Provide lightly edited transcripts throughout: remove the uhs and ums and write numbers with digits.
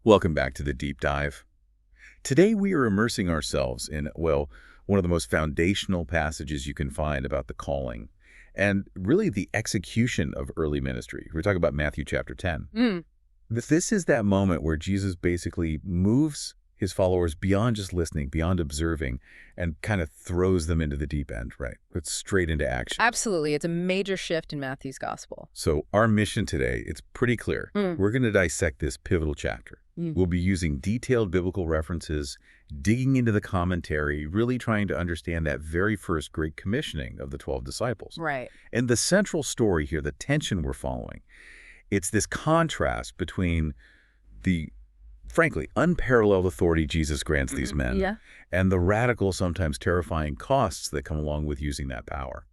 Welcome back to the Deep Dive. Today we are immersing ourselves in, well, one of the most foundational passages you can find about the calling and really the execution of early ministry. We're talking about Matthew chapter 10. This is that moment where Jesus basically moves his followers beyond just listening, beyond observing, and kind of throws them into the deep end, right? It's straight into action. Absolutely. It's a major shift in Matthew's gospel. So our mission today, it's pretty clear. We're going to dissect this pivotal chapter. We'll be using detailed biblical references, digging into the commentary, really trying to understand that very first great commissioning of the 12 disciples. Right. And the central story here, the tension we're following, it's this contrast between the, frankly, unparalleled authority Jesus grants these men and the radical, sometimes terrifying costs that come along with using that power.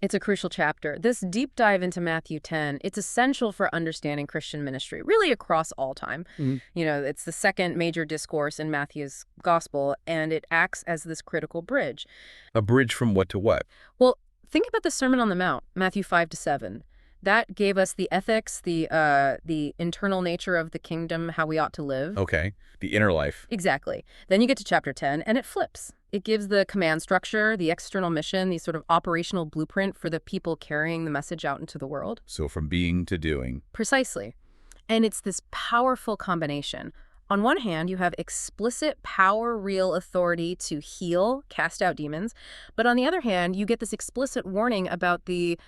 It's a crucial chapter. This deep dive into Matthew 10, it's essential for understanding Christian ministry, really across all time. You know, it's the second major discourse in Matthew's gospel, and it acts as this critical bridge. A bridge from what to what? Well, think about the Sermon on the Mount, Matthew 5-7. That gave us the ethics, the internal nature of the kingdom, how we ought to live. Okay, the inner life. Exactly. Then you get to chapter 10, and it flips. It gives the command structure, the external mission, the sort of operational blueprint for the people carrying the message out into the world. So from being to doing. Precisely. And it's this powerful combination. On one hand, you have explicit power, real authority to heal, cast out demons. But on the other hand, you get this explicit warning about the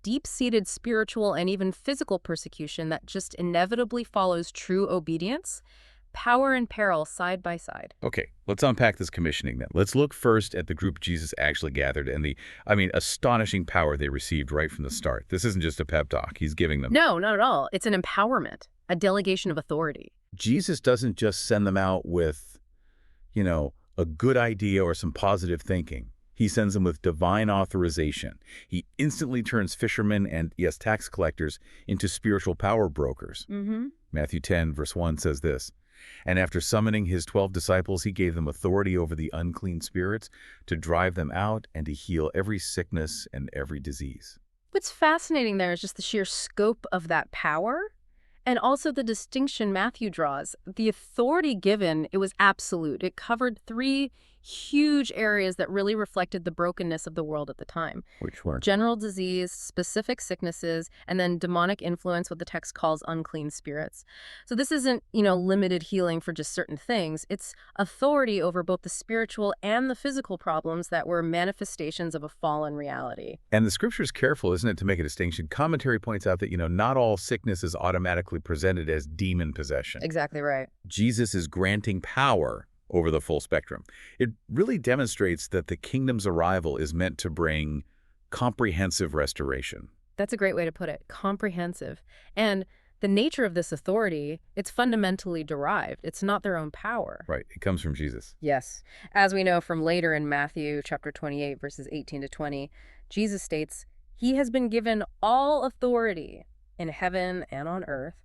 deep-seated spiritual and even physical persecution that just inevitably follows true obedience. Power and peril side by side. Okay, let's unpack this commissioning then. Let's look first at the group Jesus actually gathered and the, astonishing power they received right from the start. This isn't just a pep talk he's giving them. No, not at all. It's an empowerment, a delegation of authority. Jesus doesn't just send them out with, a good idea or some positive thinking. He sends them with divine authorization. He instantly turns fishermen and, yes, tax collectors into spiritual power brokers. Matthew 10, verse 1 says this, "And after summoning his 12 disciples, he gave them authority over the unclean spirits to drive them out and to heal every sickness and every disease." What's fascinating there is just the sheer scope of that power and also the distinction Matthew draws. The authority given, it was absolute. It covered three huge areas that really reflected the brokenness of the world at the time. Which were? General disease, specific sicknesses, and then demonic influence, what the text calls unclean spirits. So this isn't, limited healing for just certain things. It's authority over both the spiritual and the physical problems that were manifestations of a fallen reality. And the scripture is careful, isn't it, to make a distinction. Commentary points out that, not all sickness is automatically presented as demon possession. Exactly right. Jesus is granting power over the full spectrum. It really demonstrates that the kingdom's arrival is meant to bring comprehensive restoration. That's a great way to put it, comprehensive. And the nature of this authority, it's fundamentally derived. It's not their own power. Right, it comes from Jesus. Yes. As we know from later in Matthew chapter 28, verses 18-20, Jesus states, "He has been given all authority in heaven and on earth."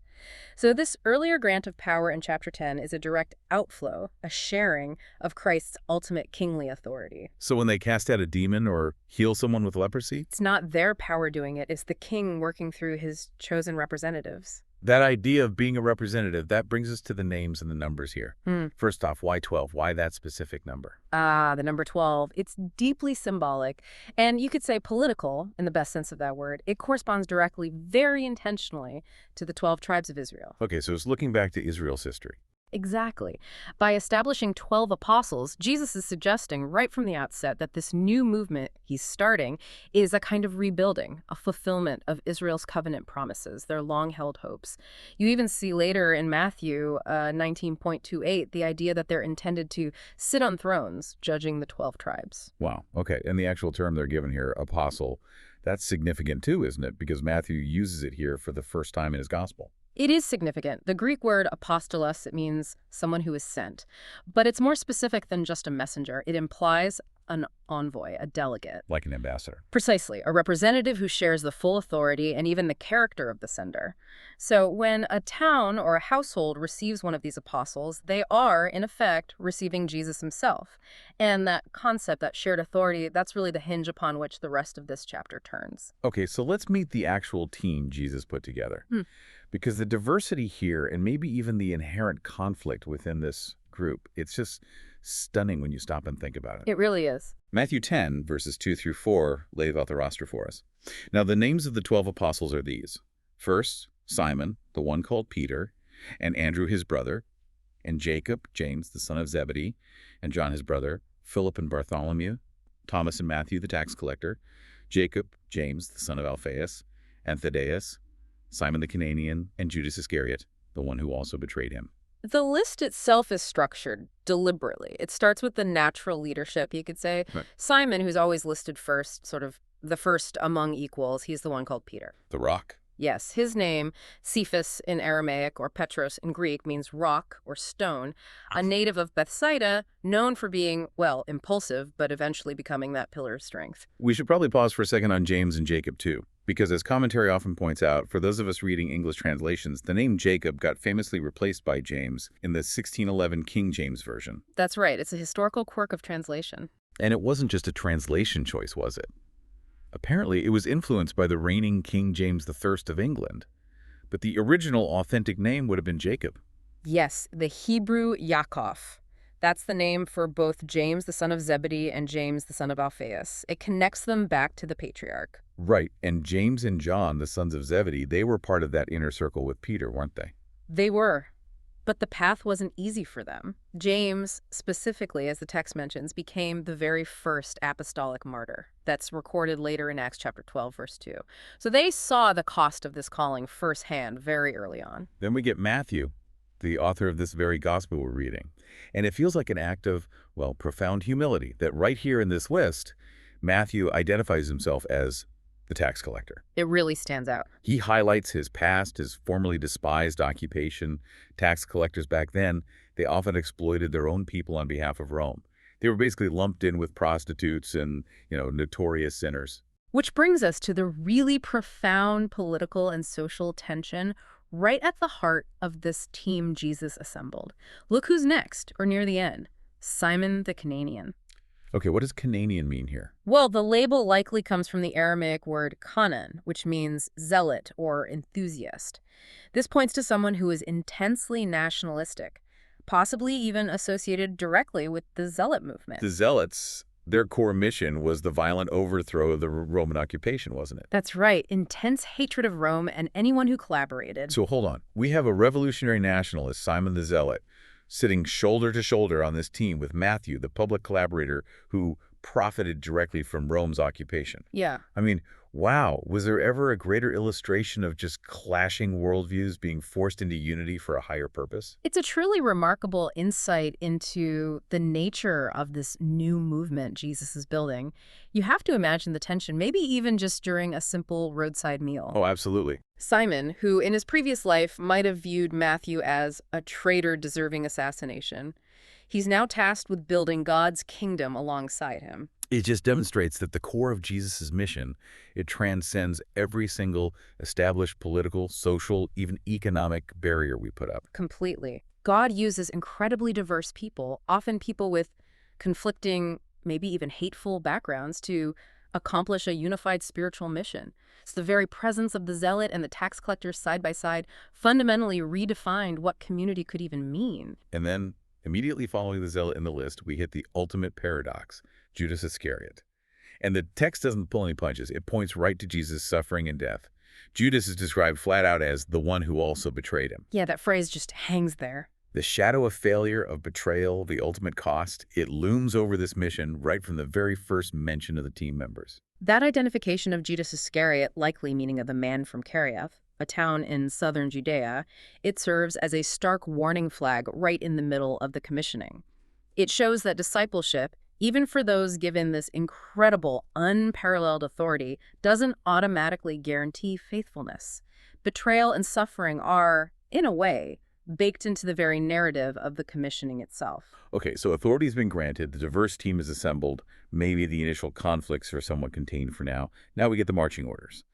So this earlier grant of power in chapter 10 is a direct outflow, a sharing of Christ's ultimate kingly authority. So when they cast out a demon or heal someone with leprosy? It's not their power doing it, it's the king working through his chosen representatives. That idea of being a representative, that brings us to the names and the numbers here. First off, why 12? Why that specific number? The number 12. It's deeply symbolic, and you could say political in the best sense of that word. It corresponds directly, very intentionally, to the 12 tribes of Israel. Okay, so it's looking back to Israel's history. Exactly. By establishing 12 apostles, Jesus is suggesting right from the outset that this new movement he's starting is a kind of rebuilding, a fulfillment of Israel's covenant promises, their long-held hopes. You even see later in Matthew 19.28 the idea that they're intended to sit on thrones, judging the 12 tribes. Wow, okay, and the actual term they're given here, apostle, that's significant too, isn't it? Because Matthew uses it here for the first time in his gospel. It is significant. The Greek word apostolos, it means someone who is sent. But it's more specific than just a messenger. It implies an envoy, a delegate. Like an ambassador. Precisely, a representative who shares the full authority and even the character of the sender. So when a town or a household receives one of these apostles, they are, in effect, receiving Jesus himself. And that concept, that shared authority, that's really the hinge upon which the rest of this chapter turns. Okay, so let's meet the actual team Jesus put together. Because the diversity here, and maybe even the inherent conflict within this group, it's just stunning when you stop and think about it. It really is. Matthew 10, verses 2 through 4, lay out the roster for us. Now, the names of the 12 apostles are these. First, Simon, the one called Peter, and Andrew his brother, and Jacob, James, the son of Zebedee, and John his brother, Philip and Bartholomew, Thomas and Matthew, the tax collector, Jacob, James, the son of Alphaeus, and Thaddeus, Simon the Cananaean, and Judas Iscariot, the one who also betrayed him. The list itself is structured deliberately. It starts with the natural leadership, you could say. Right. Simon, who's always listed first, sort of the first among equals, he's the one called Peter. The rock. Yes, his name, Cephas in Aramaic or Petros in Greek, means rock or stone, a native of Bethsaida, known for being, well, impulsive, but eventually becoming that pillar of strength. We should probably pause for a second on James and Jacob, too, because as commentary often points out, for those of us reading English translations, the name Jacob got famously replaced by James in the 1611 King James Version. That's right. It's a historical quirk of translation. And it wasn't just a translation choice, was it? Apparently, it was influenced by the reigning King James I of England. But the original authentic name would have been Jacob. Yes, the Hebrew Yaakov. That's the name for both James, the son of Zebedee, and James, the son of Alphaeus. It connects them back to the patriarch. Right, and James and John, the sons of Zebedee, they were part of that inner circle with Peter, weren't they? They were. But the path wasn't easy for them. James, specifically, as the text mentions, became the very first apostolic martyr. That's recorded later in Acts chapter 12, verse 2. So they saw the cost of this calling firsthand very early on. Then we get Matthew, the author of this very gospel we're reading. And it feels like an act of, well, profound humility that right here in this list, Matthew identifies himself as the tax collector. It really stands out. He highlights his past, his formerly despised occupation. Tax collectors back then, they often exploited their own people on behalf of Rome. They were basically lumped in with prostitutes and, notorious sinners. Which brings us to the really profound political and social tension right at the heart of this team Jesus assembled. Look who's next, or near the end. Simon the Cananaean. Okay, what does Cananaean mean here? Well, the label likely comes from the Aramaic word kanan, which means zealot or enthusiast. This points to someone who is intensely nationalistic, possibly even associated directly with the zealot movement. The zealots, their core mission was the violent overthrow of the Roman occupation, wasn't it? That's right. Intense hatred of Rome and anyone who collaborated. So hold on. We have a revolutionary nationalist, Simon the Zealot, sitting shoulder to shoulder on this team with Matthew, the public collaborator who profited directly from Rome's occupation. Yeah. I mean, wow, was there ever a greater illustration of just clashing worldviews being forced into unity for a higher purpose? It's a truly remarkable insight into the nature of this new movement Jesus is building. You have to imagine the tension, maybe even just during a simple roadside meal. Oh, absolutely. Simon, who in his previous life might have viewed Matthew as a traitor deserving assassination, he's now tasked with building God's kingdom alongside him. It just demonstrates that the core of Jesus' mission, it transcends every single established political, social, even economic barrier we put up. Completely. God uses incredibly diverse people, often people with conflicting, maybe even hateful backgrounds, to accomplish a unified spiritual mission. It's the very presence of the zealot and the tax collector side by side fundamentally redefined what community could even mean. And then, immediately following the zealot in the list, we hit the ultimate paradox, Judas Iscariot. And the text doesn't pull any punches. It points right to Jesus' suffering and death. Judas is described flat out as the one who also betrayed him. Yeah, that phrase just hangs there. The shadow of failure, of betrayal, the ultimate cost, it looms over this mission right from the very first mention of the team members. That identification of Judas Iscariot, likely meaning of the man from Kerioth, a town in southern Judea, it serves as a stark warning flag right in the middle of the commissioning. It shows that discipleship, even for those given this incredible, unparalleled authority, doesn't automatically guarantee faithfulness. Betrayal and suffering are, in a way, baked into the very narrative of the commissioning itself. Okay, so authority's been granted, the diverse team is assembled, maybe the initial conflicts are somewhat contained for now. Now we get the marching orders.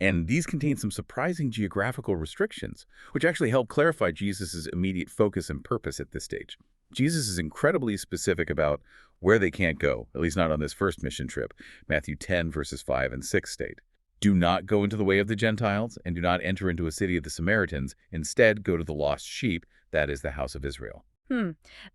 And these contain some surprising geographical restrictions, which actually help clarify Jesus' immediate focus and purpose at this stage. Jesus is incredibly specific about where they can't go, at least not on this first mission trip. Matthew 10, verses 5 and 6 state. Do not go into the way of the Gentiles, and do not enter into a city of the Samaritans. Instead, go to the lost sheep, that is the house of Israel.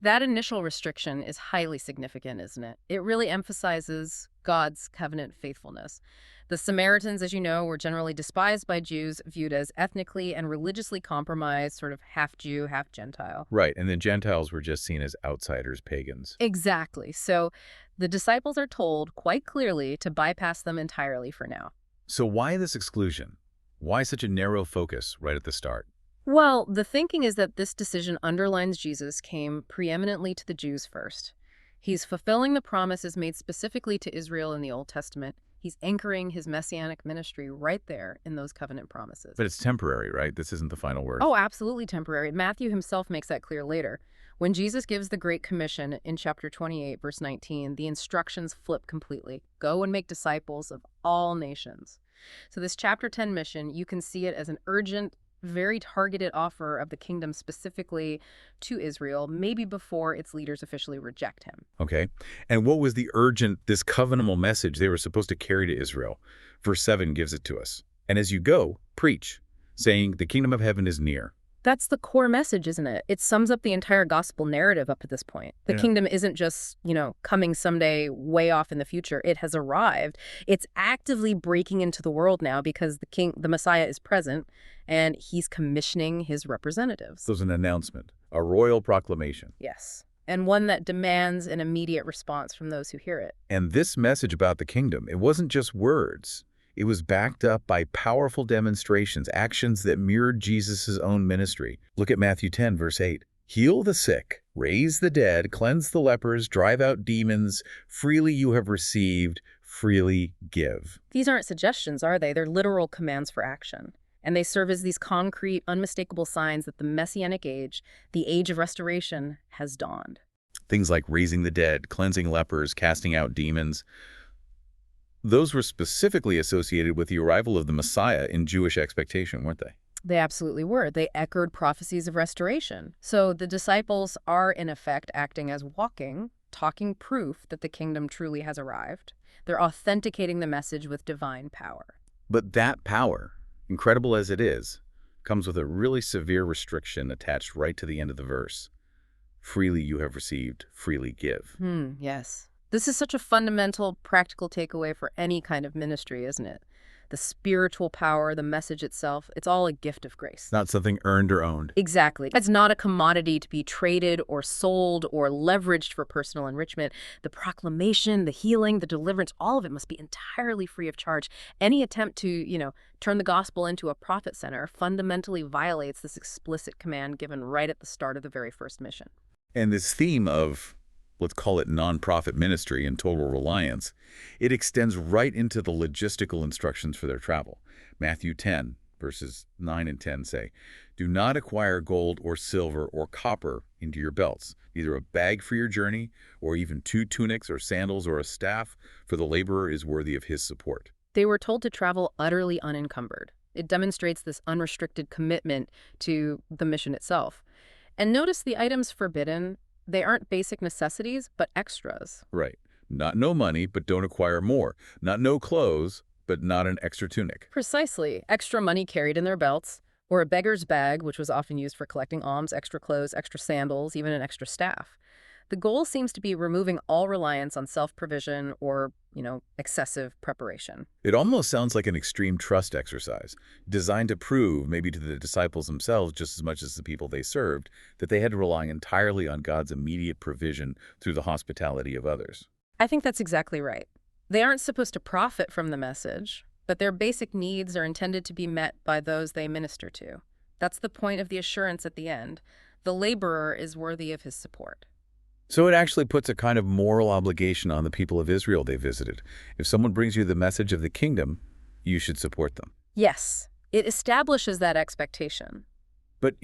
That initial restriction is highly significant, isn't it? It really emphasizes God's covenant faithfulness. The Samaritans, as you know, were generally despised by Jews, viewed as ethnically and religiously compromised, sort of half Jew, half Gentile. Right, and then Gentiles were just seen as outsiders, pagans. Exactly. So the disciples are told quite clearly to bypass them entirely for now. So why this exclusion? Why such a narrow focus right at the start? Well, the thinking is that this decision underlines Jesus came preeminently to the Jews first. He's fulfilling the promises made specifically to Israel in the Old Testament. He's anchoring his messianic ministry right there in those covenant promises. But it's temporary, right? This isn't the final word. Oh, absolutely temporary. Matthew himself makes that clear later. When Jesus gives the Great Commission in chapter 28, verse 19, the instructions flip completely. Go and make disciples of all nations. So this chapter 10 mission, you can see it as an urgent, very targeted offer of the kingdom specifically to Israel, maybe before its leaders officially reject him. Okay. And what was this covenantal message they were supposed to carry to Israel? Verse 7 gives it to us. And as you go, preach, saying, the kingdom of heaven is near. That's the core message, isn't it? It sums up the entire gospel narrative up to this point. The kingdom isn't just, coming someday way off in the future. It has arrived. It's actively breaking into the world now because the Messiah is present, and he's commissioning his representatives. So it's an announcement, a royal proclamation. Yes, and one that demands an immediate response from those who hear it. And this message about the kingdom, it wasn't just words. It was backed up by powerful demonstrations, actions that mirrored Jesus' own ministry. Look at Matthew 10, verse 8. Heal the sick, raise the dead, cleanse the lepers, drive out demons. Freely you have received, freely give. These aren't suggestions, are they? They're literal commands for action. And they serve as these concrete, unmistakable signs that the Messianic age, the age of restoration, has dawned. Things like raising the dead, cleansing lepers, casting out demons. Those were specifically associated with the arrival of the Messiah in Jewish expectation, weren't they? They absolutely were. They echoed prophecies of restoration. So the disciples are, in effect, acting as talking proof that the kingdom truly has arrived. They're authenticating the message with divine power. But that power, incredible as it is, comes with a really severe restriction attached right to the end of the verse. Freely you have received, freely give. Yes. This is such a fundamental, practical takeaway for any kind of ministry, isn't it? The spiritual power, the message itself, it's all a gift of grace. Not something earned or owned. Exactly. It's not a commodity to be traded or sold or leveraged for personal enrichment. The proclamation, the healing, the deliverance, all of it must be entirely free of charge. Any attempt to, turn the gospel into a profit center fundamentally violates this explicit command given right at the start of the very first mission. And this theme of, let's call it nonprofit ministry and total reliance, it extends right into the logistical instructions for their travel. Matthew 10, verses 9 and 10 say, do not acquire gold or silver or copper into your belts, neither a bag for your journey, or even 2 tunics or sandals or a staff, for the laborer is worthy of his support. They were told to travel utterly unencumbered. It demonstrates this unrestricted commitment to the mission itself. And notice the items forbidden. They aren't basic necessities, but extras. Right. Not no money, but don't acquire more. Not no clothes, but not an extra tunic. Precisely. Extra money carried in their belts, or a beggar's bag, which was often used for collecting alms, extra clothes, extra sandals, even an extra staff. The goal seems to be removing all reliance on self-provision or, excessive preparation. It almost sounds like an extreme trust exercise, designed to prove, maybe to the disciples themselves just as much as the people they served, that they had to rely entirely on God's immediate provision through the hospitality of others. I think that's exactly right. They aren't supposed to profit from the message, but their basic needs are intended to be met by those they minister to. That's the point of the assurance at the end. The laborer is worthy of his support. So it actually puts a kind of moral obligation on the people of Israel they visited. If someone brings you the message of the kingdom, you should support them. Yes, it establishes that expectation. But,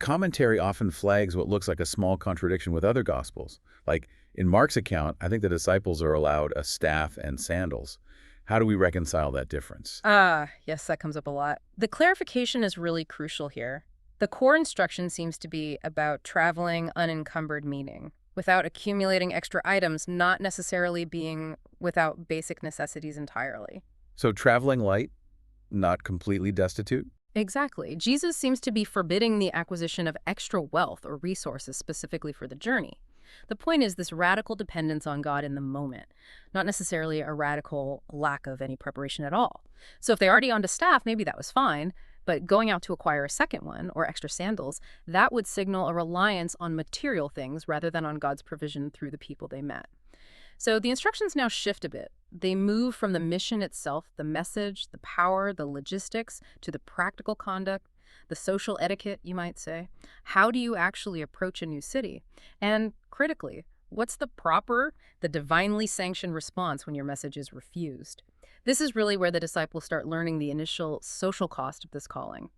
commentary often flags what looks like a small contradiction with other gospels. Like in Mark's account, I think the disciples are allowed a staff and sandals. How do we reconcile that difference? Yes, that comes up a lot. The clarification is really crucial here. The core instruction seems to be about traveling unencumbered, meaning without accumulating extra items, not necessarily being without basic necessities entirely. So traveling light, not completely destitute? Exactly. Jesus seems to be forbidding the acquisition of extra wealth or resources specifically for the journey. The point is this radical dependence on God in the moment, not necessarily a radical lack of any preparation at all. So if they already owned a staff, maybe that was fine, but going out to acquire a second one or extra sandals, that would signal a reliance on material things rather than on God's provision through the people they met. So the instructions now shift a bit. They move from the mission itself, the message, the power, the logistics, to the practical conduct, the social etiquette, you might say. How do you actually approach a new city? And critically, what's the divinely sanctioned response when your message is refused? This is really where the disciples start learning the initial social cost of this calling.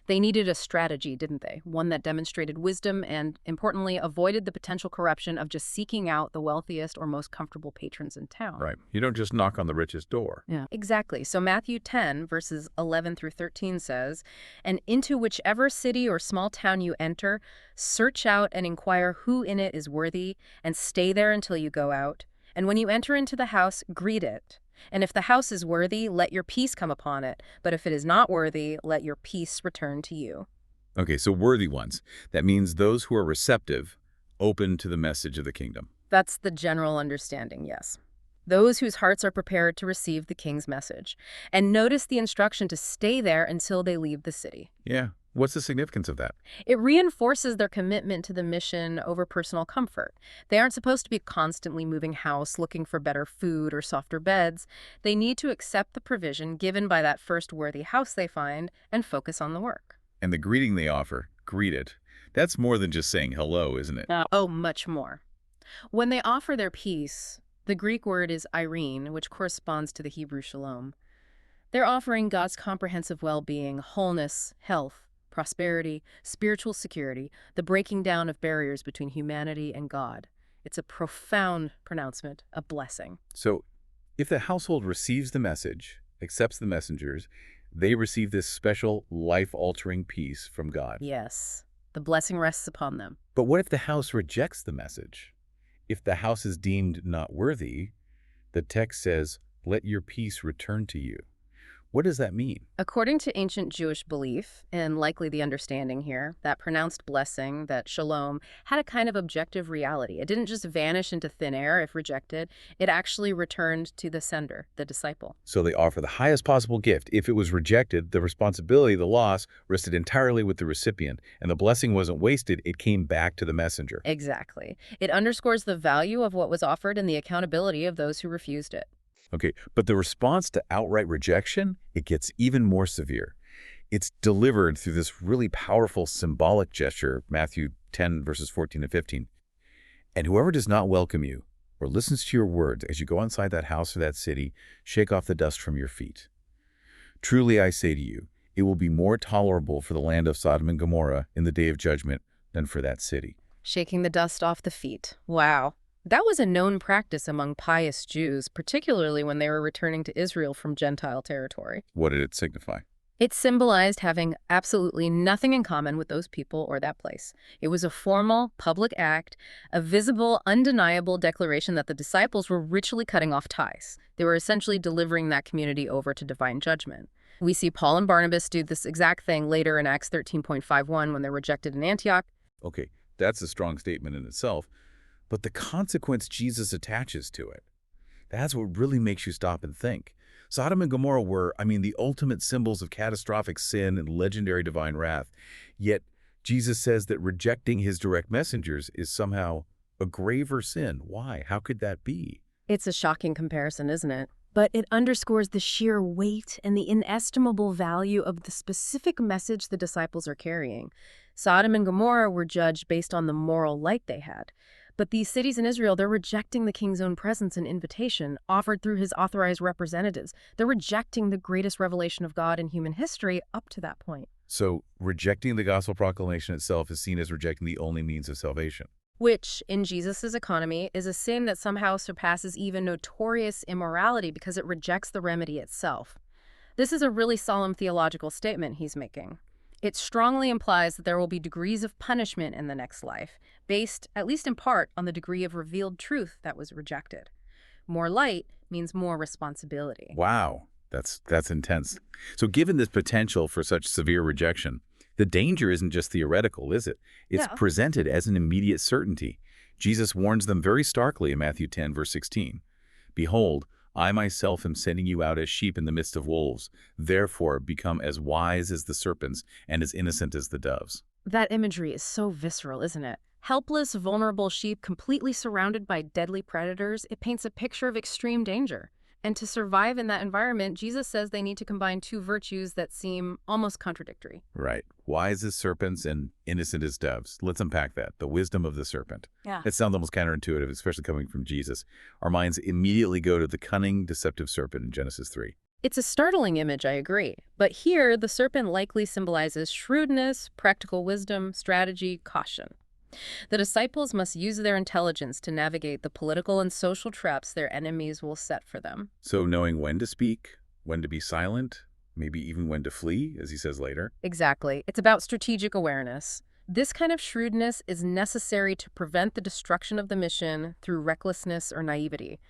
They needed a strategy, didn't they? One that demonstrated wisdom and, importantly, avoided the potential corruption of just seeking out the wealthiest or most comfortable patrons in town. Right. You don't just knock on the richest door. Yeah, exactly. So Matthew 10, verses 11 through 13 says, "And into whichever city or small town you enter, search out and inquire who in it is worthy, and stay there until you go out. And when you enter into the house, greet it. And if the house is worthy, let your peace come upon it. But if it is not worthy, let your peace return to you." Okay, so worthy ones. That means those who are receptive, open to the message of the kingdom. That's the general understanding, yes. Those whose hearts are prepared to receive the king's message. And notice the instruction to stay there until they leave the city. Yeah. What's the significance of that? It reinforces their commitment to the mission over personal comfort. They aren't supposed to be constantly moving house, looking for better food or softer beds. They need to accept the provision given by that first worthy house they find and focus on the work. And the greeting they offer, greet it. That's more than just saying hello, isn't it? Oh, much more. When they offer their peace, the Greek word is irene, which corresponds to the Hebrew shalom. They're offering God's comprehensive well-being, wholeness, health, prosperity, spiritual security, the breaking down of barriers between humanity and God. It's a profound pronouncement, a blessing. So if the household receives the message, accepts the messengers, they receive this special life-altering peace from God. Yes, the blessing rests upon them. But what if the house rejects the message? If the house is deemed not worthy, the text says, "Let your peace return to you." What does that mean? According to ancient Jewish belief, and likely the understanding here, that pronounced blessing, that shalom, had a kind of objective reality. It didn't just vanish into thin air if rejected. It actually returned to the sender, the disciple. So they offer the highest possible gift. If it was rejected, the responsibility, the loss, rested entirely with the recipient, and the blessing wasn't wasted, it came back to the messenger. Exactly. It underscores the value of what was offered and the accountability of those who refused it. Okay, but the response to outright rejection, it gets even more severe. It's delivered through this really powerful symbolic gesture, Matthew 10, verses 14 and 15. "And whoever does not welcome you or listens to your words as you go inside that house or that city, shake off the dust from your feet. Truly I say to you, it will be more tolerable for the land of Sodom and Gomorrah in the day of judgment than for that city." Shaking the dust off the feet. Wow. That was a known practice among pious Jews, particularly when they were returning to Israel from Gentile territory. What did it signify? It symbolized having absolutely nothing in common with those people or that place. It was a formal, public act, a visible, undeniable declaration that the disciples were ritually cutting off ties. They were essentially delivering that community over to divine judgment. We see Paul and Barnabas do this exact thing later in Acts 13.51 when they're rejected in Antioch. Okay, that's a strong statement in itself. But the consequence Jesus attaches to it, that's what really makes you stop and think. Sodom and Gomorrah were, the ultimate symbols of catastrophic sin and legendary divine wrath. Yet Jesus says that rejecting his direct messengers is somehow a graver sin. Why? How could that be? It's a shocking comparison, isn't it? But it underscores the sheer weight and the inestimable value of the specific message the disciples are carrying. Sodom and Gomorrah were judged based on the moral light they had. But these cities in Israel, they're rejecting the king's own presence and invitation offered through his authorized representatives. They're rejecting the greatest revelation of God in human history up to that point. So rejecting the gospel proclamation itself is seen as rejecting the only means of salvation. Which, in Jesus' economy, is a sin that somehow surpasses even notorious immorality because it rejects the remedy itself. This is a really solemn theological statement he's making. It strongly implies that there will be degrees of punishment in the next life, based, at least in part, on the degree of revealed truth that was rejected. More light means more responsibility. Wow, That's intense. So given this potential for such severe rejection, the danger isn't just theoretical, is it? It's Yeah. presented as an immediate certainty. Jesus warns them very starkly in Matthew 10, verse 16. Behold, I myself am sending you out as sheep in the midst of wolves. Therefore, become as wise as the serpents and as innocent as the doves. That imagery is so visceral, isn't it? Helpless, vulnerable sheep completely surrounded by deadly predators, it paints a picture of extreme danger. And to survive in that environment, Jesus says they need to combine two virtues that seem almost contradictory. Right. Wise as serpents and innocent as doves. Let's unpack that. The wisdom of the serpent. Yeah. It sounds almost counterintuitive, especially coming from Jesus. Our minds immediately go to the cunning, deceptive serpent in Genesis 3. It's a startling image, I agree. But here, the serpent likely symbolizes shrewdness, practical wisdom, strategy, caution. The disciples must use their intelligence to navigate the political and social traps their enemies will set for them. So knowing when to speak, when to be silent, maybe even when to flee, as he says later. Exactly. It's about strategic awareness. This kind of shrewdness is necessary to prevent the destruction of the mission through recklessness or naivety.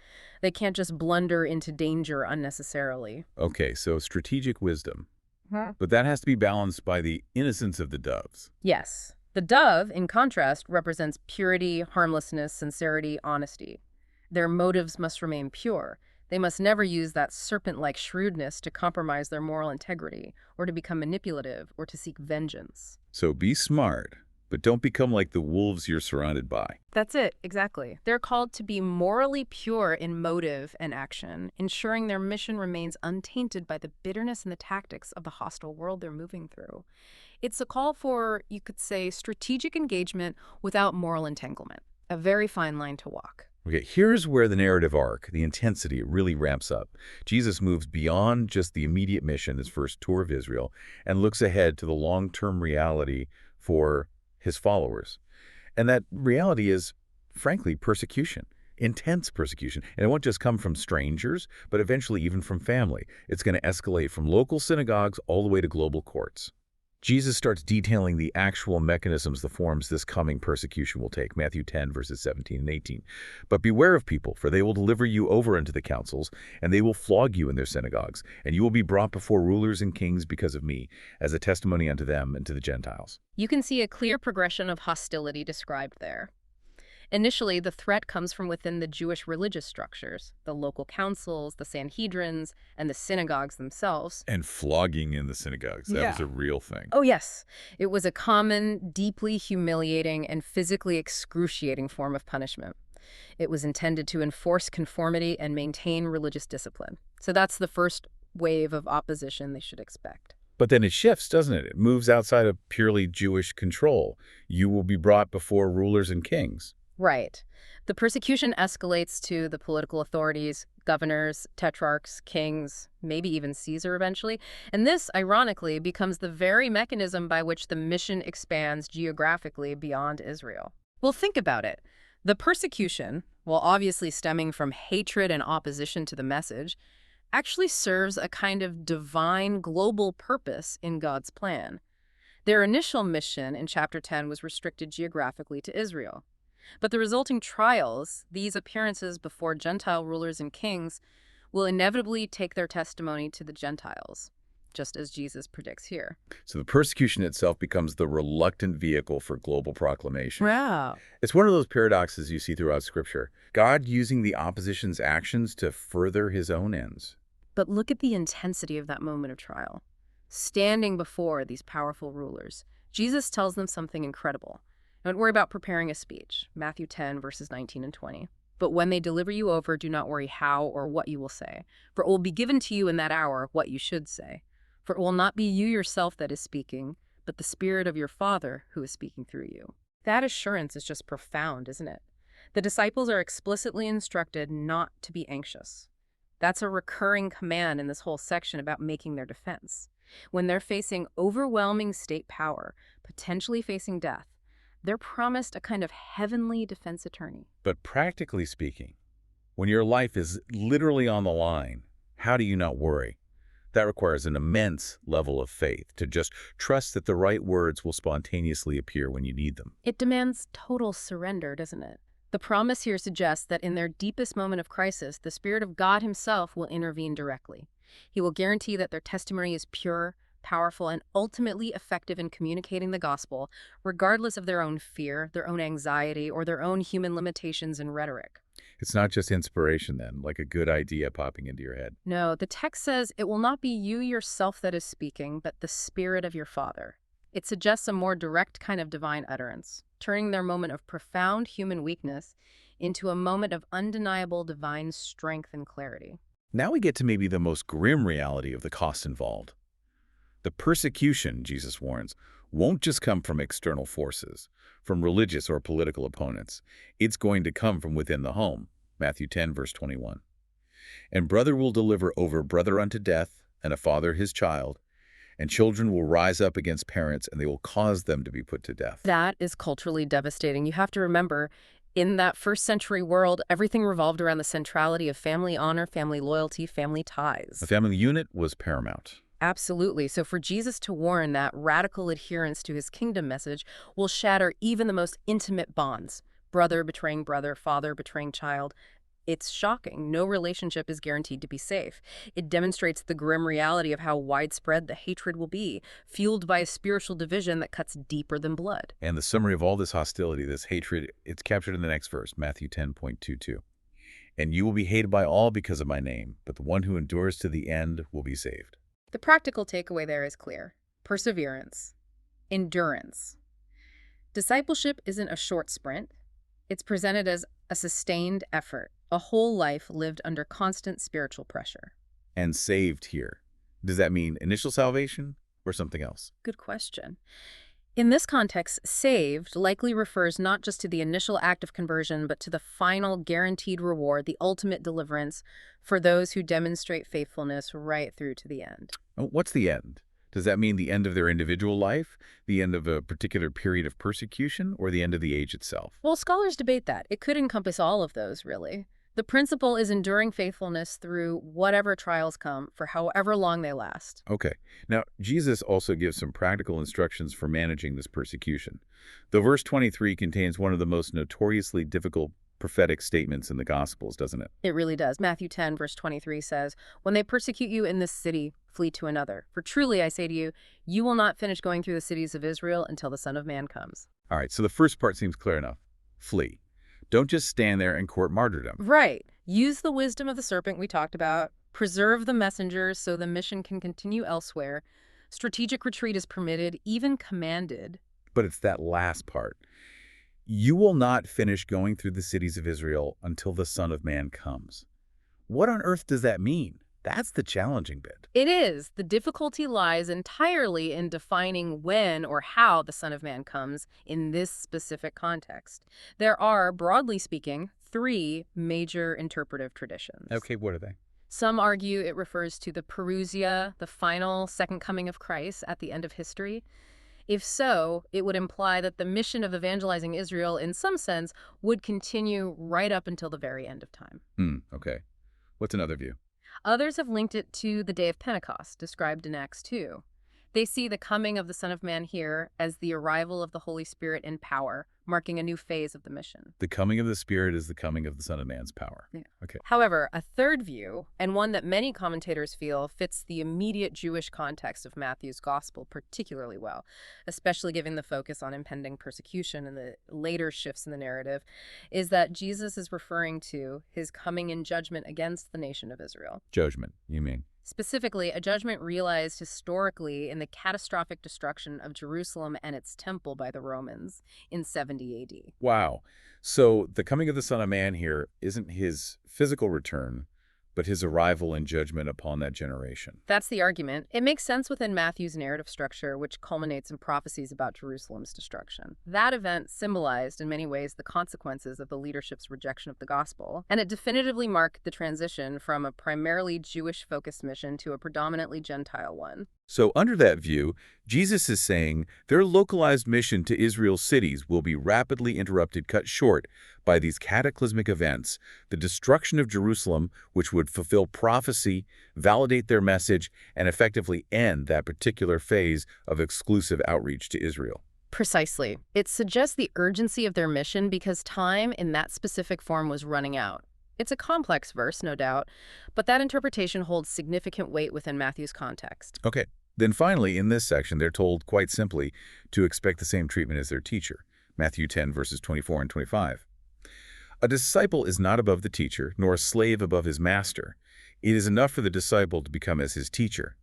They can't just blunder into danger unnecessarily. Okay, so strategic wisdom. Huh? But that has to be balanced by the innocence of the doves. Yes. The dove, in contrast, represents purity, harmlessness, sincerity, honesty. Their motives must remain pure. They must never use that serpent-like shrewdness to compromise their moral integrity, or to become manipulative, or to seek vengeance. So be smart, but don't become like the wolves you're surrounded by. That's it, exactly. They're called to be morally pure in motive and action, ensuring their mission remains untainted by the bitterness and the tactics of the hostile world they're moving through. It's a call for, you could say, strategic engagement without moral entanglement. A very fine line to walk. Okay, here's where the narrative arc, the intensity, really ramps up. Jesus moves beyond just the immediate mission, his first tour of Israel, and looks ahead to the long-term reality for his followers. And that reality is, frankly, persecution, intense persecution. And it won't just come from strangers, but eventually even from family. It's going to escalate from local synagogues all the way to global courts. Jesus starts detailing the actual mechanisms, the forms this coming persecution will take, Matthew 10, verses 17 and 18. But beware of people, for they will deliver you over unto the councils, and they will flog you in their synagogues, and you will be brought before rulers and kings because of me, as a testimony unto them and to the Gentiles. You can see a clear progression of hostility described there. Initially, the threat comes from within the Jewish religious structures, the local councils, the Sanhedrins, and the synagogues themselves. And flogging in the synagogues, that was a real thing. Oh, yes. It was a common, deeply humiliating, and physically excruciating form of punishment. It was intended to enforce conformity and maintain religious discipline. So that's the first wave of opposition they should expect. But then it shifts, doesn't it? It moves outside of purely Jewish control. You will be brought before rulers and kings. Right. The persecution escalates to the political authorities, governors, tetrarchs, kings, maybe even Caesar eventually. And this, ironically, becomes the very mechanism by which the mission expands geographically beyond Israel. Well, think about it. The persecution, while obviously stemming from hatred and opposition to the message, actually serves a kind of divine global purpose in God's plan. Their initial mission in chapter 10 was restricted geographically to Israel. But the resulting trials, these appearances before Gentile rulers and kings, will inevitably take their testimony to the Gentiles, just as Jesus predicts here. So the persecution itself becomes the reluctant vehicle for global proclamation. Wow. It's one of those paradoxes you see throughout Scripture. God using the opposition's actions to further his own ends. But look at the intensity of that moment of trial. Standing before these powerful rulers, Jesus tells them something incredible. Don't worry about preparing a speech, Matthew 10, verses 19 and 20. But when they deliver you over, do not worry how or what you will say. For it will be given to you in that hour what you should say. For it will not be you yourself that is speaking, but the Spirit of your Father who is speaking through you. That assurance is just profound, isn't it? The disciples are explicitly instructed not to be anxious. That's a recurring command in this whole section about making their defense. When they're facing overwhelming state power, potentially facing death, they're promised a kind of heavenly defense attorney. But practically speaking, when your life is literally on the line, how do you not worry? That requires an immense level of faith to just trust that the right words will spontaneously appear when you need them. It demands total surrender, doesn't it? The promise here suggests that in their deepest moment of crisis, the Spirit of God himself will intervene directly. He will guarantee that their testimony is pure, powerful, and ultimately effective in communicating the gospel, regardless of their own fear, their own anxiety, or their own human limitations and rhetoric. It's not just inspiration then, like a good idea popping into your head. No, the text says it will not be you yourself that is speaking, but the Spirit of your Father. It suggests a more direct kind of divine utterance, turning their moment of profound human weakness into a moment of undeniable divine strength and clarity. Now we get to maybe the most grim reality of the cost involved. The persecution, Jesus warns, won't just come from external forces, from religious or political opponents. It's going to come from within the home. Matthew 10, verse 21. And brother will deliver over brother unto death, and a father his child, and children will rise up against parents, and they will cause them to be put to death. That is culturally devastating. You have to remember, in that first century world, everything revolved around the centrality of family honor, family loyalty, family ties. The family unit was paramount. Absolutely. So for Jesus to warn that radical adherence to his kingdom message will shatter even the most intimate bonds, brother betraying brother, father betraying child, it's shocking. No relationship is guaranteed to be safe. It demonstrates the grim reality of how widespread the hatred will be, fueled by a spiritual division that cuts deeper than blood. And the summary of all this hostility, this hatred, it's captured in the next verse, Matthew 10:22. And you will be hated by all because of my name, but the one who endures to the end will be saved. The practical takeaway there is clear. Perseverance. Endurance. Discipleship isn't a short sprint. It's presented as a sustained effort, a whole life lived under constant spiritual pressure. And saved here. Does that mean initial salvation or something else? Good question. In this context, saved likely refers not just to the initial act of conversion, but to the final guaranteed reward, the ultimate deliverance for those who demonstrate faithfulness right through to the end. Oh, what's the end? Does that mean the end of their individual life, the end of a particular period of persecution, or the end of the age itself? Well, scholars debate that. It could encompass all of those, really. The principle is enduring faithfulness through whatever trials come, for however long they last. Okay. Now, Jesus also gives some practical instructions for managing this persecution. Though verse 23 contains one of the most notoriously difficult prophetic statements in the Gospels, doesn't it? It really does. Matthew 10, verse 23 says, "When they persecute you in this city, flee to another. For truly I say to you, you will not finish going through the cities of Israel until the Son of Man comes." All right, so the first part seems clear enough. Flee. Don't just stand there and court martyrdom. Right. Use the wisdom of the serpent we talked about. Preserve the messengers so the mission can continue elsewhere. Strategic retreat is permitted, even commanded. But it's that last part. You will not finish going through the cities of Israel until the Son of Man comes. What on earth does that mean? That's the challenging bit. It is. The difficulty lies entirely in defining when or how the Son of Man comes in this specific context. There are, broadly speaking, three major interpretive traditions. Okay, what are they? Some argue it refers to the parousia, the final second coming of Christ at the end of history. If so, it would imply that the mission of evangelizing Israel, in some sense, would continue right up until the very end of time. Okay. What's another view? Others have linked it to the day of Pentecost, described in Acts 2. They see the coming of the Son of Man here as the arrival of the Holy Spirit in power, marking a new phase of the mission. The coming of the Spirit is the coming of the Son of Man's power. Yeah. Okay. However, a third view, and one that many commentators feel fits the immediate Jewish context of Matthew's gospel particularly well, especially given the focus on impending persecution and the later shifts in the narrative, is that Jesus is referring to his coming in judgment against the nation of Israel. Judgment, you mean? Specifically, a judgment realized historically in the catastrophic destruction of Jerusalem and its temple by the Romans in 70 AD. Wow. So the coming of the Son of Man here isn't his physical return, but his arrival and judgment upon that generation. That's the argument. It makes sense within Matthew's narrative structure, which culminates in prophecies about Jerusalem's destruction. That event symbolized, in many ways, the consequences of the leadership's rejection of the gospel, and it definitively marked the transition from a primarily Jewish-focused mission to a predominantly Gentile one. So under that view, Jesus is saying their localized mission to Israel's cities will be rapidly interrupted, cut short by these cataclysmic events, the destruction of Jerusalem, which would fulfill prophecy, validate their message, and effectively end that particular phase of exclusive outreach to Israel. Precisely. It suggests the urgency of their mission because time in that specific form was running out. It's a complex verse, no doubt, but that interpretation holds significant weight within Matthew's context. Okay. Then finally, in this section, they're told quite simply to expect the same treatment as their teacher. Matthew 10, verses 24 and 25. A disciple is not above the teacher, nor a slave above his master. It is enough for the disciple to become as his teacher.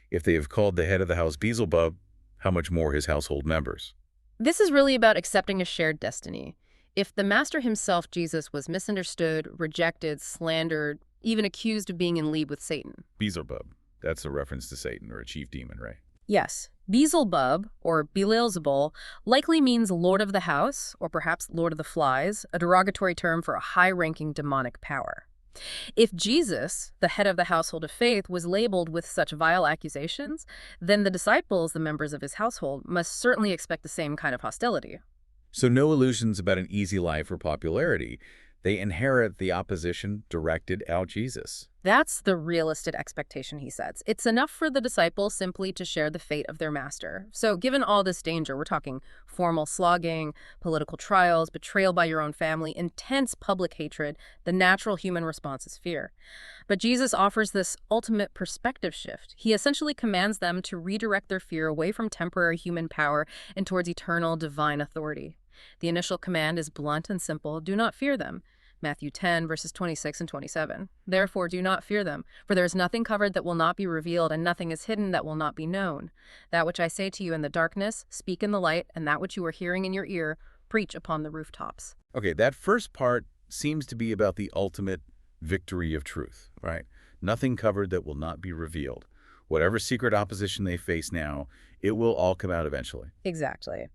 If they have called the head of the house Beelzebub, how much more his household members? This is really about accepting a shared destiny. If the master himself, Jesus, was misunderstood, rejected, slandered, even accused of being in league with Satan. Beelzebub. That's a reference to Satan or a chief demon, right? Yes, Beelzebub, or Beelzebul, likely means Lord of the House, or perhaps Lord of the Flies, a derogatory term for a high-ranking demonic power. If Jesus, the head of the household of faith, was labeled with such vile accusations, then the disciples, the members of his household, must certainly expect the same kind of hostility. So no illusions about an easy life or popularity. They inherit the opposition directed at Jesus. That's the realistic expectation he sets. It's enough for the disciples simply to share the fate of their master. So given all this danger, we're talking formal slogging, political trials, betrayal by your own family, intense public hatred, the natural human response is fear. But Jesus offers this ultimate perspective shift. He essentially commands them to redirect their fear away from temporary human power and towards eternal divine authority. The initial command is blunt and simple: do not fear them. Matthew 10, verses 26 and 27. Therefore, do not fear them, for there is nothing covered that will not be revealed, and nothing is hidden that will not be known. That which I say to you in the darkness, speak in the light, and that which you are hearing in your ear, preach upon the rooftops. Okay, that first part seems to be about the ultimate victory of truth, right? Nothing covered that will not be revealed. Whatever secret opposition they face now, it will all come out eventually. Exactly.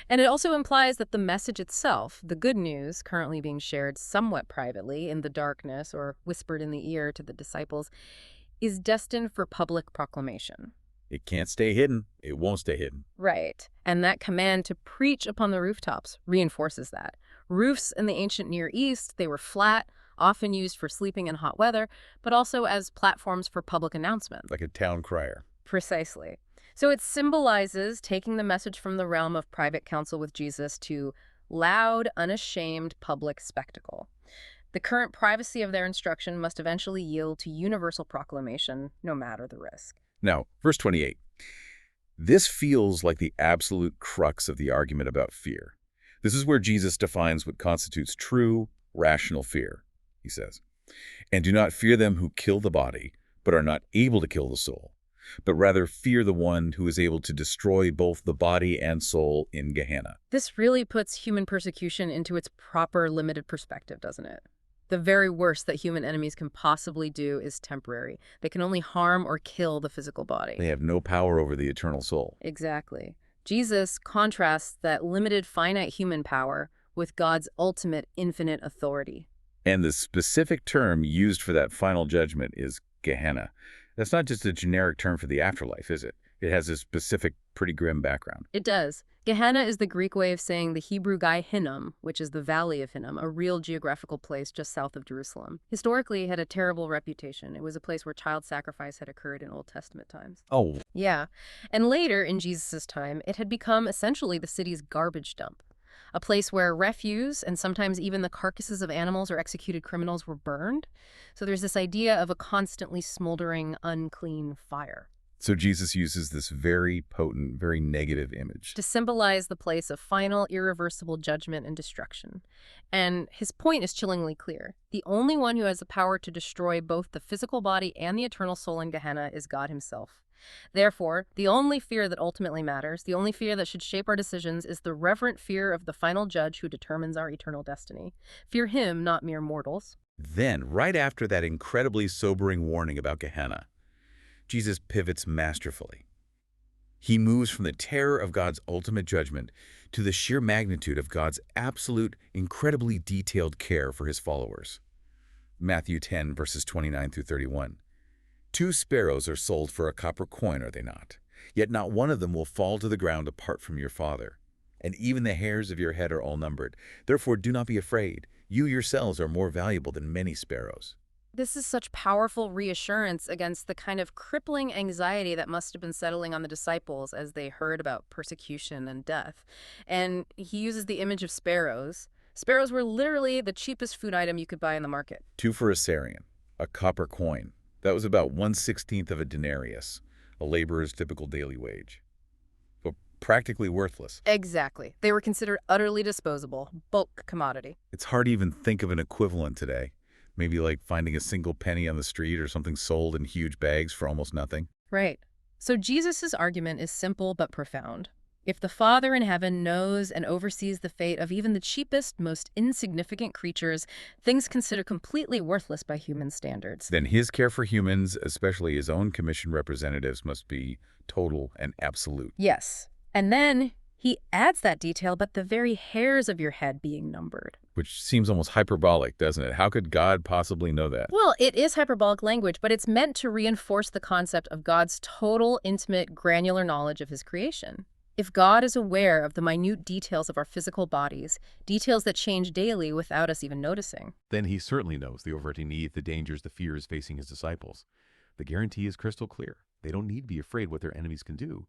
And it also implies that the message itself, the good news currently being shared somewhat privately in the darkness or whispered in the ear to the disciples, is destined for public proclamation. It can't stay hidden. It won't stay hidden. Right. And that command to preach upon the rooftops reinforces that. Roofs in the ancient Near East, they were flat, often used for sleeping in hot weather, but also as platforms for public announcement. Like a town crier. Precisely. So it symbolizes taking the message from the realm of private counsel with Jesus to loud, unashamed public spectacle. The current privacy of their instruction must eventually yield to universal proclamation, no matter the risk. Now, verse 28. This feels like the absolute crux of the argument about fear. This is where Jesus defines what constitutes true, rational fear, he says. And do not fear them who kill the body, but are not able to kill the soul, but rather fear the one who is able to destroy both the body and soul in Gehenna. This really puts human persecution into its proper limited perspective, doesn't it? The very worst that human enemies can possibly do is temporary. They can only harm or kill the physical body. They have no power over the eternal soul. Exactly. Jesus contrasts that limited finite human power with God's ultimate infinite authority. And the specific term used for that final judgment is Gehenna. That's not just a generic term for the afterlife, is it? It has a specific, pretty grim background. It does. Gehenna is the Greek way of saying the Hebrew Gai Hinnom, which is the Valley of Hinnom, a real geographical place just south of Jerusalem. Historically, it had a terrible reputation. It was a place where child sacrifice had occurred in Old Testament times. Oh. Yeah. And later, in Jesus' time, it had become essentially the city's garbage dump. A place where refuse and sometimes even the carcasses of animals or executed criminals were burned. So there's this idea of a constantly smoldering, unclean fire. So Jesus uses this very potent, very negative image to symbolize the place of final, irreversible judgment and destruction. And his point is chillingly clear. The only one who has the power to destroy both the physical body and the eternal soul in Gehenna is God himself. Therefore, the only fear that ultimately matters, the only fear that should shape our decisions, is the reverent fear of the final judge who determines our eternal destiny. Fear him, not mere mortals. Then, right after that incredibly sobering warning about Gehenna, Jesus pivots masterfully. He moves from the terror of God's ultimate judgment to the sheer magnitude of God's absolute, incredibly detailed care for his followers. Matthew 10, verses 29 through 31. 2 sparrows are sold for a copper coin, are they not? Yet not one of them will fall to the ground apart from your Father. And even the hairs of your head are all numbered. Therefore do not be afraid. You yourselves are more valuable than many sparrows. This is such powerful reassurance against the kind of crippling anxiety that must have been settling on the disciples as they heard about persecution and death. And he uses the image of sparrows Sparrows were literally the cheapest food item you could buy in the market. 2 for a sarian, a copper coin. That was about 1/16 of a denarius, a laborer's typical daily wage. But practically worthless. Exactly. They were considered utterly disposable, bulk commodity. It's hard to even think of an equivalent today. Maybe like finding a single penny on the street or something sold in huge bags for almost nothing. Right. So Jesus' argument is simple but profound. If the Father in heaven knows and oversees the fate of even the cheapest, most insignificant creatures, things considered completely worthless by human standards. Then his care for humans, especially his own commissioned representatives, must be total and absolute. Yes. And then he adds that detail about the very hairs of your head being numbered. Which seems almost hyperbolic, doesn't it? How could God possibly know that? Well, it is hyperbolic language, but it's meant to reinforce the concept of God's total, intimate, granular knowledge of his creation. If God is aware of the minute details of our physical bodies, details that change daily without us even noticing, then he certainly knows the overriding need, the dangers, the fears facing his disciples. The guarantee is crystal clear. They don't need to be afraid what their enemies can do,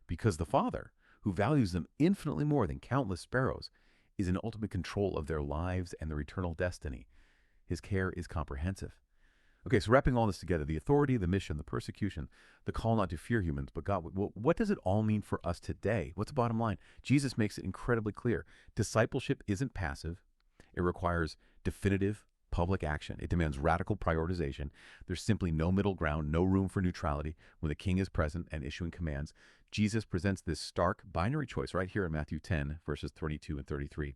because the Father, who values them infinitely more than countless sparrows, is in ultimate control of their lives and their eternal destiny. His care is comprehensive. Okay, so wrapping all this together, the authority, the mission, the persecution, the call not to fear humans, but God, what does it all mean for us today? What's the bottom line? Jesus makes it incredibly clear. Discipleship isn't passive. It requires definitive public action. It demands radical prioritization. There's simply no middle ground, no room for neutrality when the king is present and issuing commands. Jesus presents this stark binary choice right here in Matthew 10, verses 32 and 33.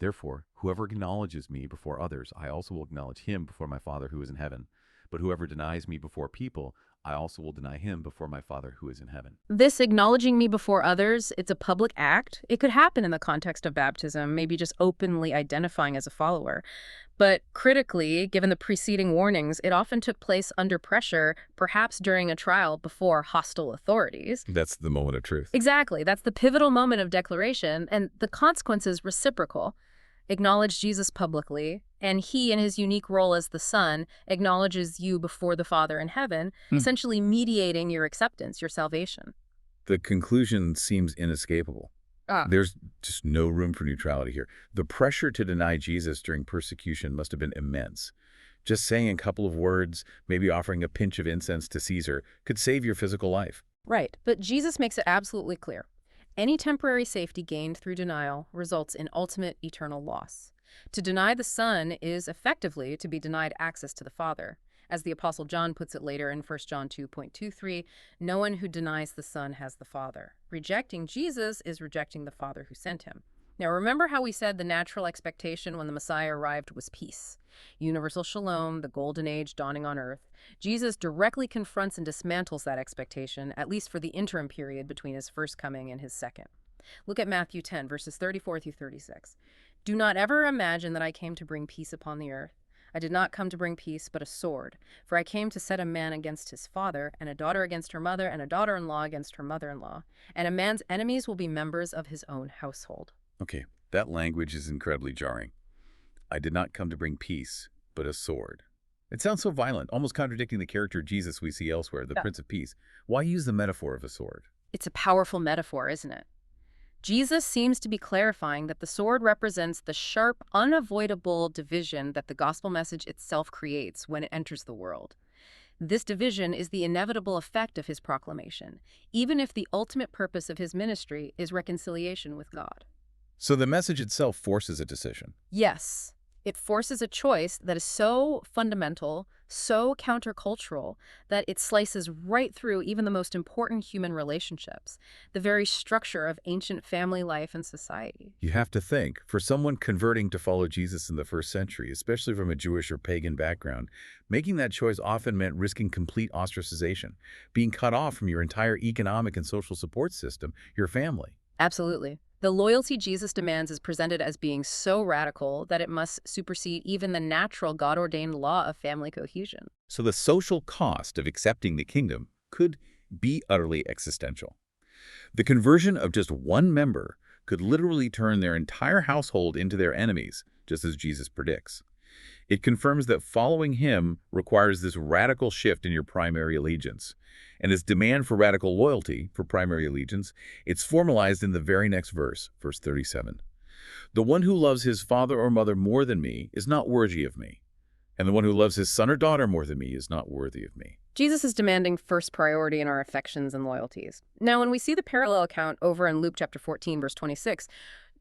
Therefore, whoever acknowledges me before others, I also will acknowledge him before my Father who is in heaven. But whoever denies me before people, I also will deny him before my Father who is in heaven. this acknowledging me before others, it's a public act. It could happen in the context of baptism, maybe just openly identifying as a follower. But critically, given the preceding warnings, it often took place under pressure, perhaps during a trial before hostile authorities. That's the moment of truth. Exactly. That's the pivotal moment of declaration, and the consequences reciprocal. Acknowledge Jesus publicly, and he, in his unique role as the Son, acknowledges you before the Father in heaven, essentially mediating your acceptance, your salvation. The conclusion seems inescapable. There's just no room for neutrality here. The pressure to deny Jesus during persecution must have been immense. Just saying a couple of words, maybe offering a pinch of incense to Caesar, could save your physical life. Right, but Jesus makes it absolutely clear. Any temporary safety gained through denial results in ultimate eternal loss. To deny the Son is effectively to be denied access to the Father. As the Apostle John puts it later in 1 John 2:23, no one who denies the Son has the Father. Rejecting Jesus is rejecting the Father who sent him. Now remember how we said the natural expectation when the Messiah arrived was peace. Universal shalom, the golden age dawning on earth. Jesus directly confronts and dismantles that expectation, at least for the interim period between his first coming and his second. Look at Matthew 10, verses 34 through 36. Do not ever imagine that I came to bring peace upon the earth. I did not come to bring peace, but a sword. For I came to set a man against his father, and a daughter against her mother, and a daughter-in-law against her mother-in-law. And a man's enemies will be members of his own household. Okay, that language is incredibly jarring. I did not come to bring peace, but a sword. It sounds so violent, almost contradicting the character of Jesus we see elsewhere, the Prince of Peace. Why use the metaphor of a sword? It's a powerful metaphor, isn't it? Jesus seems to be clarifying that the sword represents the sharp, unavoidable division that the gospel message itself creates when it enters the world. This division is the inevitable effect of his proclamation, even if the ultimate purpose of his ministry is reconciliation with God. So the message itself forces a decision. Yes, it forces a choice that is so fundamental, so countercultural, that it slices right through even the most important human relationships, the very structure of ancient family life and society. You have to think, for someone converting to follow Jesus in the first century, especially from a Jewish or pagan background, making that choice often meant risking complete ostracization, being cut off from your entire economic and social support system, your family. Absolutely. The loyalty Jesus demands is presented as being so radical that it must supersede even the natural God-ordained law of family cohesion. So the social cost of accepting the kingdom could be utterly existential. The conversion of just one member could literally turn their entire household into their enemies, just as Jesus predicts. It confirms that following him requires this radical shift in your primary allegiance. And his demand for radical loyalty, for primary allegiance, it's formalized in the very next verse, verse 37. The one who loves his father or mother more than me is not worthy of me, and the one who loves his son or daughter more than me is not worthy of me. Jesus is demanding first priority in our affections and loyalties. Now, when we see the parallel account over in Luke chapter 14, verse 26,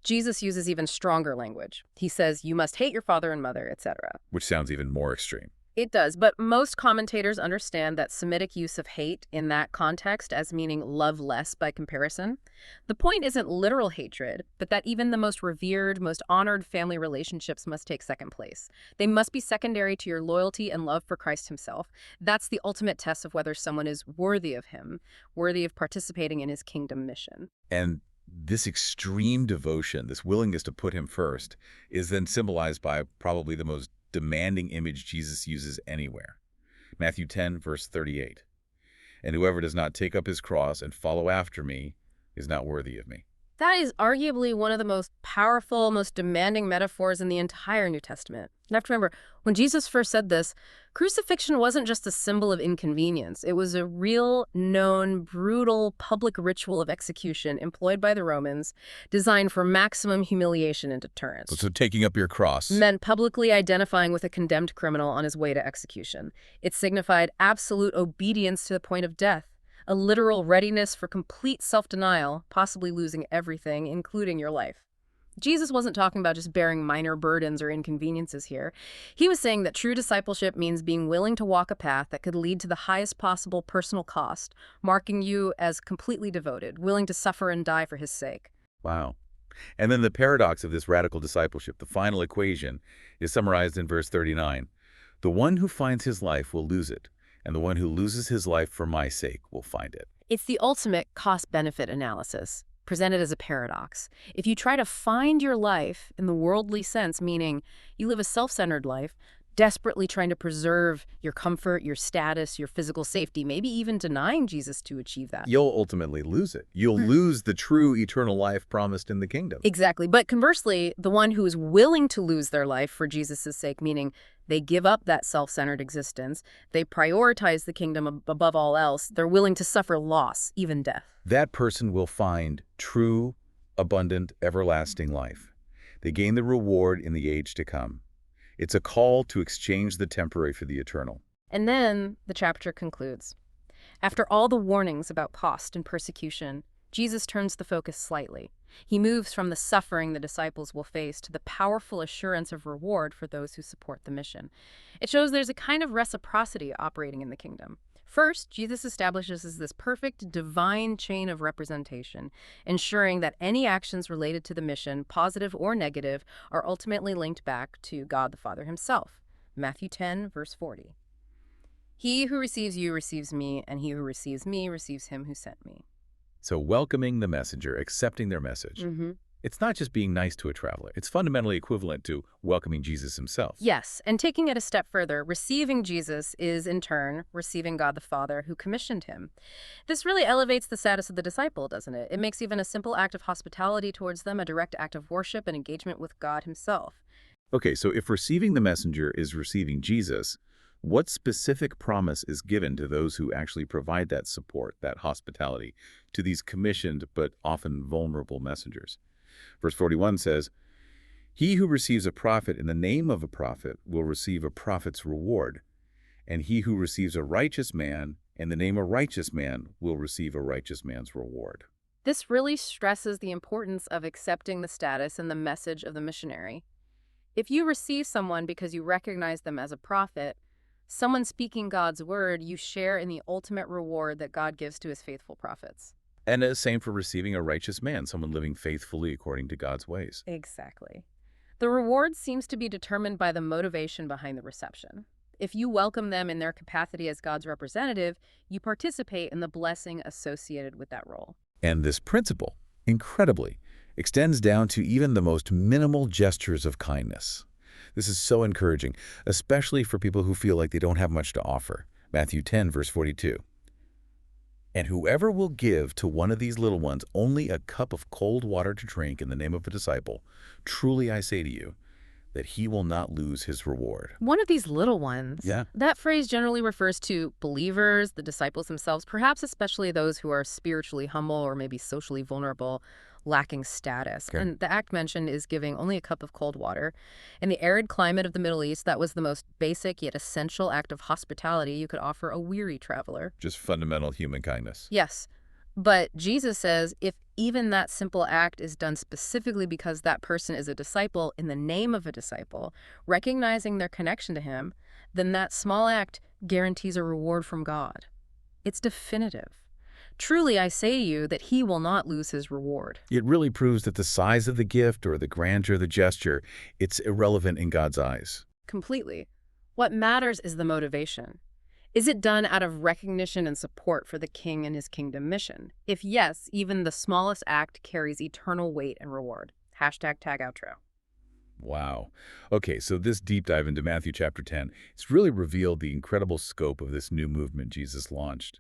Jesus uses even stronger language. He says, you must hate your father and mother, etc. Which sounds even more extreme. It does, but most commentators understand that Semitic use of hate in that context as meaning love less by comparison. The point isn't literal hatred, but that even the most revered, most honored family relationships must take second place. They must be secondary to your loyalty and love for Christ himself. That's the ultimate test of whether someone is worthy of him, worthy of participating in his kingdom mission. And this extreme devotion, this willingness to put him first, is then symbolized by probably the most demanding image Jesus uses anywhere. Matthew 10, verse 38. And whoever does not take up his cross and follow after me is not worthy of me. That is arguably one of the most powerful, most demanding metaphors in the entire New Testament. You have to remember, when Jesus first said this, crucifixion wasn't just a symbol of inconvenience. It was a real, known, brutal public ritual of execution employed by the Romans, designed for maximum humiliation and deterrence. So taking up your cross Meant publicly identifying with a condemned criminal on his way to execution. It signified absolute obedience to the point of death. A literal readiness for complete self-denial, possibly losing everything, including your life. Jesus wasn't talking about just bearing minor burdens or inconveniences here. He was saying that true discipleship means being willing to walk a path that could lead to the highest possible personal cost, marking you as completely devoted, willing to suffer and die for his sake. Wow. And then the paradox of this radical discipleship, the final equation, is summarized in verse 39. The one who finds his life will lose it, and the one who loses his life for my sake will find it. It's the ultimate cost-benefit analysis, presented as a paradox. If you try to find your life in the worldly sense, meaning you live a self-centered life, desperately trying to preserve your comfort, your status, your physical safety, maybe even denying Jesus to achieve that. You'll ultimately lose it. You'll lose the true eternal life promised in the kingdom. Exactly. But conversely, the one who is willing to lose their life for Jesus' sake, meaning they give up that self-centered existence, they prioritize the kingdom above all else, they're willing to suffer loss, even death. That person will find true, abundant, everlasting life. They gain the reward in the age to come. It's a call to exchange the temporary for the eternal. And then the chapter concludes. After all the warnings about cost and persecution, Jesus turns the focus slightly. He moves from the suffering the disciples will face to the powerful assurance of reward for those who support the mission. It shows there's a kind of reciprocity operating in the kingdom. First, Jesus establishes this perfect divine chain of representation, ensuring that any actions related to the mission, positive or negative, are ultimately linked back to God the Father himself. Matthew 10, verse 40. He who receives you receives me, and he who receives me receives him who sent me. So welcoming the messenger, accepting their message. It's not just being nice to a traveler. It's fundamentally equivalent to welcoming Jesus himself. Yes, and taking it a step further, receiving Jesus is, in turn, receiving God the Father who commissioned him. This really elevates the status of the disciple, doesn't it? It makes even a simple act of hospitality towards them a direct act of worship and engagement with God himself. Okay, so if receiving the messenger is receiving Jesus, what specific promise is given to those who actually provide that support, that hospitality, to these commissioned but often vulnerable messengers? Verse 41 says, he who receives a prophet in the name of a prophet will receive a prophet's reward, and he who receives a righteous man in the name of a righteous man will receive a righteous man's reward. This really stresses the importance of accepting the status and the message of the missionary. If you receive someone because you recognize them as a prophet, someone speaking God's word, you share in the ultimate reward that God gives to his faithful prophets. And the same for receiving a righteous man, someone living faithfully according to God's ways. Exactly. The reward seems to be determined by the motivation behind the reception. If you welcome them in their capacity as God's representative, you participate in the blessing associated with that role. And this principle, incredibly, extends down to even the most minimal gestures of kindness. This is so encouraging, especially for people who feel like they don't have much to offer. Matthew 10, verse 42. And whoever will give to one of these little ones only a cup of cold water to drink in the name of a disciple, truly I say to you, that he will not lose his reward. One of these little ones. Yeah. That phrase generally refers to believers, the disciples themselves, perhaps especially those who are spiritually humble or maybe socially vulnerable. lacking status. Okay. And the act mentioned is giving only a cup of cold water. In the arid climate of the Middle East, that was the most basic yet essential act of hospitality you could offer a weary traveler. Just fundamental human kindness. Yes. But Jesus says if even that simple act is done specifically because that person is a disciple in the name of a disciple, recognizing their connection to him, then that small act guarantees a reward from God. It's definitive. Truly, I say to you that he will not lose his reward. It really proves that the size of the gift or the grandeur of the gesture, it's irrelevant in God's eyes. Completely. What matters is the motivation. Is it done out of recognition and support for the king and his kingdom mission? If yes, even the smallest act carries eternal weight and reward. #tag outro. Wow. Okay, so this deep dive into Matthew chapter 10, it's really revealed the incredible scope of this new movement Jesus launched.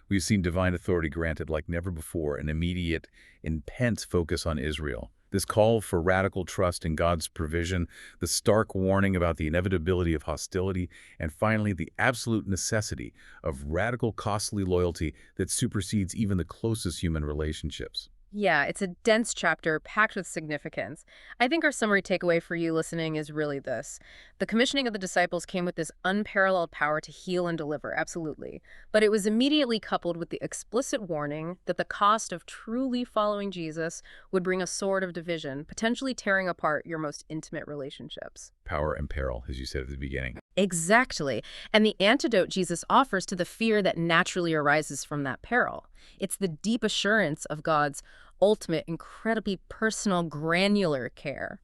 We've seen divine authority granted like never before, an immediate, intense focus on Israel. This call for radical trust in God's provision, the stark warning about the inevitability of hostility, and finally, the absolute necessity of radical, costly loyalty that supersedes even the closest human relationships. Yeah, it's a dense chapter packed with significance. I think our summary takeaway for you listening is really this. The commissioning of the disciples came with this unparalleled power to heal and deliver, absolutely. But it was immediately coupled with the explicit warning that the cost of truly following Jesus would bring a sword of division, potentially tearing apart your most intimate relationships. Power and peril, as you said at the beginning. Exactly. And the antidote Jesus offers to the fear that naturally arises from that peril. It's the deep assurance of God's ultimate, incredibly personal, granular care.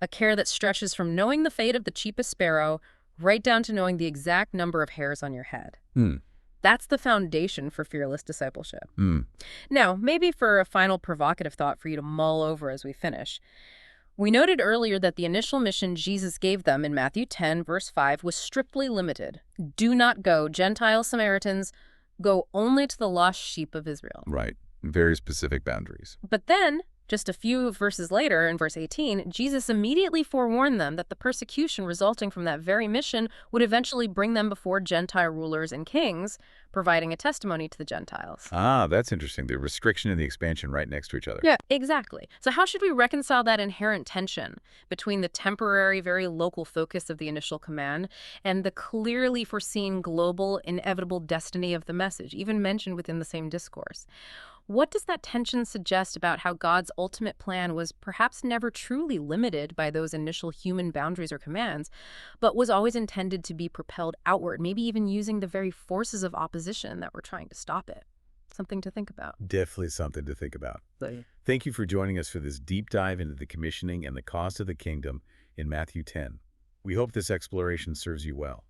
A care that stretches from knowing the fate of the cheapest sparrow right down to knowing the exact number of hairs on your head. That's the foundation for fearless discipleship. Now, maybe for a final provocative thought for you to mull over as we finish. We noted earlier that the initial mission Jesus gave them in Matthew 10, verse 5, was strictly limited. Do not go, Gentile Samaritans, go only to the lost sheep of Israel. Right. Very specific boundaries. But then, just a few verses later, in verse 18, Jesus immediately forewarned them that the persecution resulting from that very mission would eventually bring them before Gentile rulers and kings, providing a testimony to the Gentiles. Ah, that's interesting. The restriction and the expansion right next to each other. Yeah, exactly. So how should we reconcile that inherent tension between the temporary, very local focus of the initial command and the clearly foreseen global, inevitable destiny of the message, even mentioned within the same discourse? What does that tension suggest about how God's ultimate plan was perhaps never truly limited by those initial human boundaries or commands, but was always intended to be propelled outward, maybe even using the very forces of opposition that were trying to stop it? Something to think about. Definitely something to think about. Thank you for joining us for this deep dive into the commissioning and the cost of the kingdom in Matthew 10. We hope this exploration serves you well.